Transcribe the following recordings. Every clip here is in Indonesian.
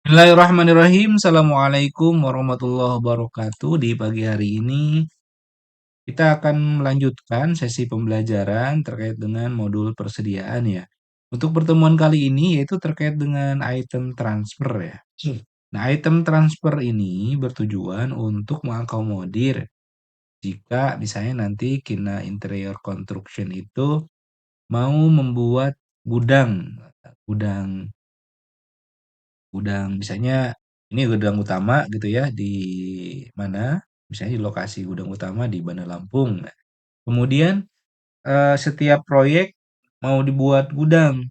Bismillahirrahmanirrahim. Assalamualaikum warahmatullahi wabarakatuh. Di pagi hari ini kita akan melanjutkan sesi pembelajaran terkait dengan modul persediaan ya. Untuk pertemuan kali ini yaitu terkait dengan item transfer ya. Nah, item transfer ini bertujuan untuk mengakomodir jika misalnya nanti Kina Interior Construction itu mau membuat gudang, gudang gudang misalnya ini gudang utama gitu ya di mana? Misalnya di lokasi gudang utama di Bandar Lampung. Nah, kemudian setiap proyek mau dibuat gudang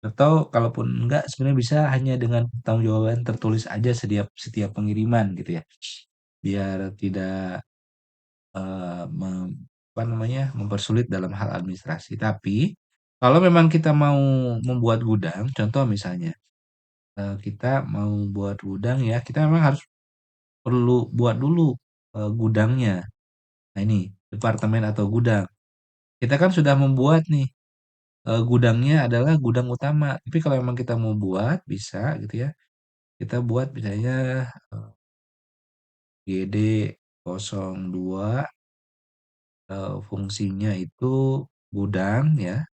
atau kalaupun enggak sebenarnya bisa hanya dengan pertanggungjawaban tertulis aja setiap setiap pengiriman gitu ya. Biar tidak apa namanya? Mempersulit dalam hal administrasi. Tapi kalau memang kita mau membuat gudang, contoh misalnya kita mau buat gudang ya, kita memang harus perlu buat dulu, gudangnya. Nah ini, departemen atau gudang. Kita kan sudah membuat nih, gudangnya adalah gudang utama. Tapi kalau memang kita mau buat, bisa gitu ya. Kita buat misalnya, GD02, fungsinya itu gudang ya,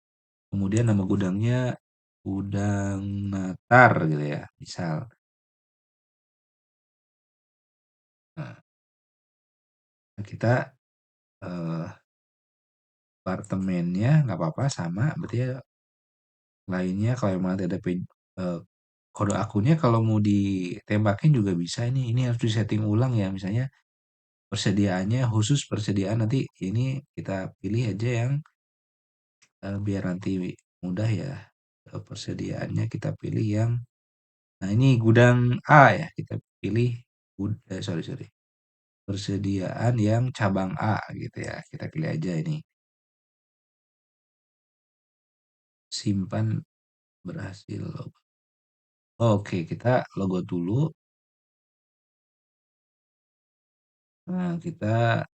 kemudian nama gudangnya gudang Natar gitu ya, misal. Nah, kita, eee, apartemennya nggak apa-apa sama, berarti ya lainnya kalau emang nanti ada eee, kode akunnya kalau mau ditembakin juga bisa ini harus di-setting ulang ya, misalnya persediaannya khusus persediaan nanti ini kita pilih aja yang, biar nanti mudah ya, persediaannya kita pilih yang nah ini gudang A ya, kita pilih sorry sorry, persediaan yang cabang A gitu ya, kita pilih aja ini, simpan berhasil logo. Oke, kita logo dulu, nah kita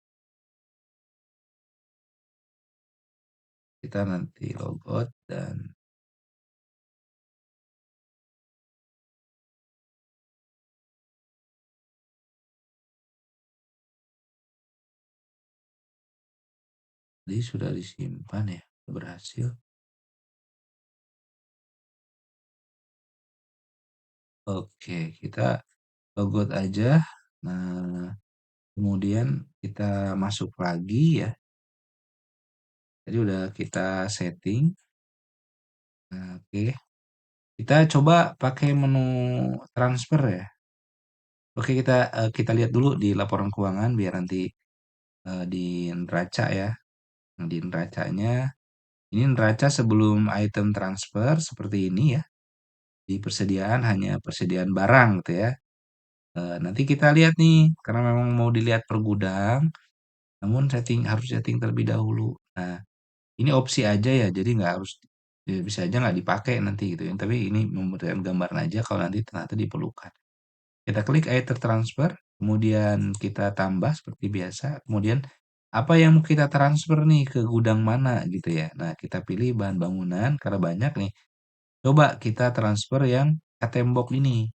nanti logout dan tadi sudah disimpan ya, berhasil. Oke, kita logout aja. Nah, kemudian kita masuk lagi ya. Tadi udah kita setting. Nah, oke. Kita coba pakai menu transfer ya. Oke, kita lihat dulu di laporan keuangan biar nanti di neraca ya. Nah, di neracanya ini neraca sebelum item transfer seperti ini ya. Di persediaan hanya persediaan barang gitu ya. Nanti kita lihat nih, karena memang mau dilihat per gudang, namun harus setting terlebih dahulu. Nah, ini opsi aja ya, jadi nggak harus ya bisa aja nggak dipakai nanti gitu ya. Tapi ini memberikan gambaran aja kalau nanti ternyata diperlukan. Kita klik item transfer, kemudian kita tambah seperti biasa. Kemudian apa yang mau kita transfer nih ke gudang mana gitu ya. Nah, kita pilih bahan bangunan karena banyak nih. Coba kita transfer yang tembok ini.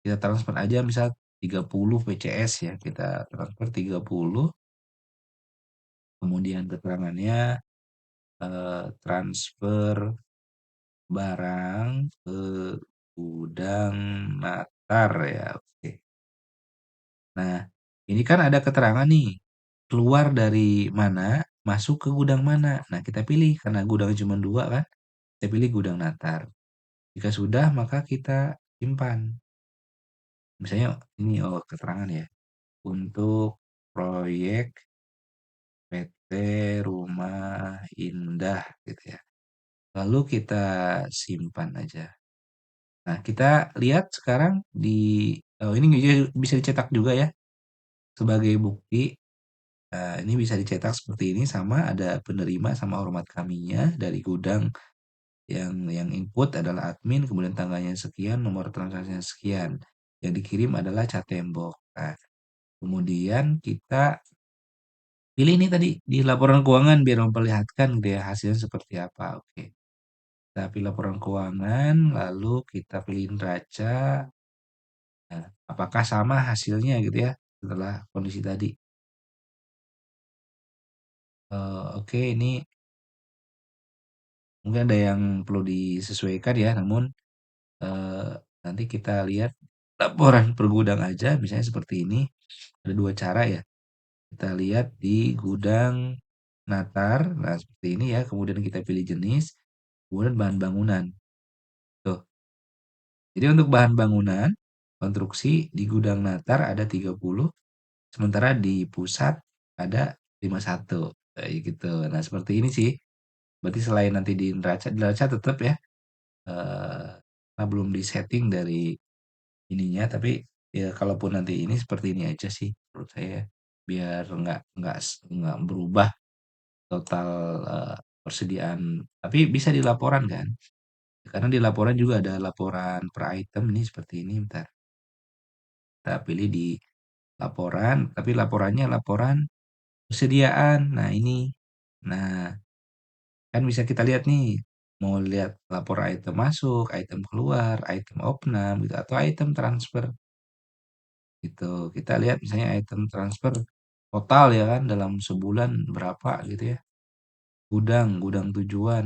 Kita transfer aja misal 30 VCS ya, kita transfer 30, kemudian keterangannya transfer barang ke gudang Natar ya, oke. Nah, ini kan ada keterangan nih, keluar dari mana, masuk ke gudang mana. Nah, kita pilih karena gudang cuma 2 kan, kita pilih gudang Natar. Jika sudah, maka kita simpan. Misalnya ini, oh keterangan ya, untuk proyek PT Rumah Indah gitu ya. Lalu kita simpan aja. Nah, kita lihat sekarang oh ini bisa dicetak juga ya sebagai bukti. Ini bisa dicetak seperti ini sama ada penerima sama hormat kaminya dari gudang yang input adalah admin, kemudian tanggalnya sekian, nomor transaksinya sekian. Yang dikirim adalah cat tembok. Nah, kemudian kita pilih ini tadi di laporan keuangan biar memperlihatkan gitu ya hasilnya seperti apa. Oke. Kita pilih laporan keuangan, lalu kita pilih neraca. Nah, apakah sama hasilnya gitu ya setelah kondisi tadi? Oke, ini mungkin ada yang perlu disesuaikan ya, namun eh, nanti kita lihat laporan per gudang aja, misalnya seperti ini. Ada dua cara ya. Kita lihat di gudang Natar, nah seperti ini ya. Kemudian kita pilih jenis, kemudian bahan bangunan. Tuh. Jadi untuk bahan bangunan, konstruksi di gudang Natar ada 30, sementara di pusat ada 51. Kayak gitu. Nah, seperti ini sih. Berarti selain nanti di neraca tetap ya, karena belum di-setting dari ininya, tapi ya kalaupun nanti ini seperti ini aja sih menurut saya. Biar nggak berubah total persediaan. Tapi bisa di laporan kan? Karena di laporan juga ada laporan per item nih seperti ini. Bentar. Kita pilih di laporan, tapi laporannya laporan persediaan. Nah, ini. Nah, kan bisa kita lihat nih, mau lihat lapor item masuk, item keluar, item opnam gitu, atau item transfer gitu. Kita lihat misalnya item transfer total ya kan dalam sebulan berapa gitu ya. Gudang tujuan.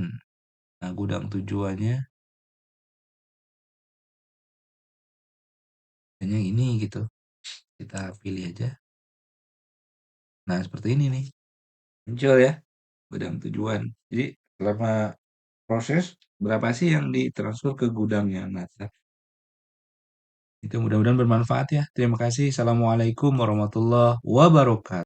Nah, gudang tujuannya hanya ini gitu. Kita pilih aja. Nah, seperti ini nih. Muncul ya gudang tujuan. Jadi selama proses berapa sih yang ditransfer ke gudangnya? Nah, itu mudah-mudahan bermanfaat ya. Terima kasih. Assalamualaikum warahmatullahi wabarakatuh.